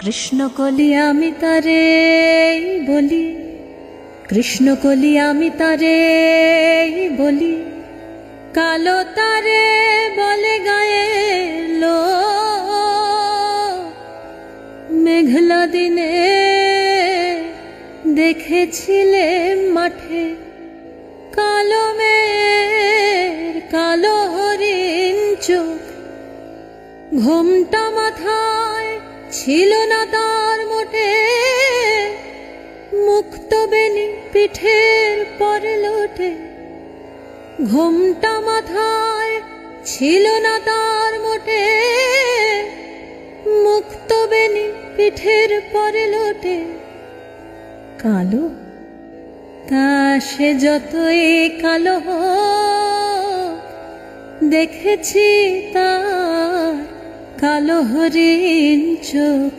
কৃষ্ণকলি আমি তারে বলি, কৃষ্ণকলি আমি তারে বলি, কালো তারে বলে গায়ে লো। মেঘলা দিনে দেখেছিলে মাঠে কালো মেয়ের কালো হরিণ চোখ। ঘোমটা মাথায় ছিল না তার মোটে, মুক্ত বেনি পিঠের পরে লোটে। ঘোমটা মাথায় ছিল না তার মোটে, মুক্ত বেনি পিঠের পরে লোটে। কালো তা সে যতই কালো হোক, দেখেছি তার কালো হরিণ চোখ।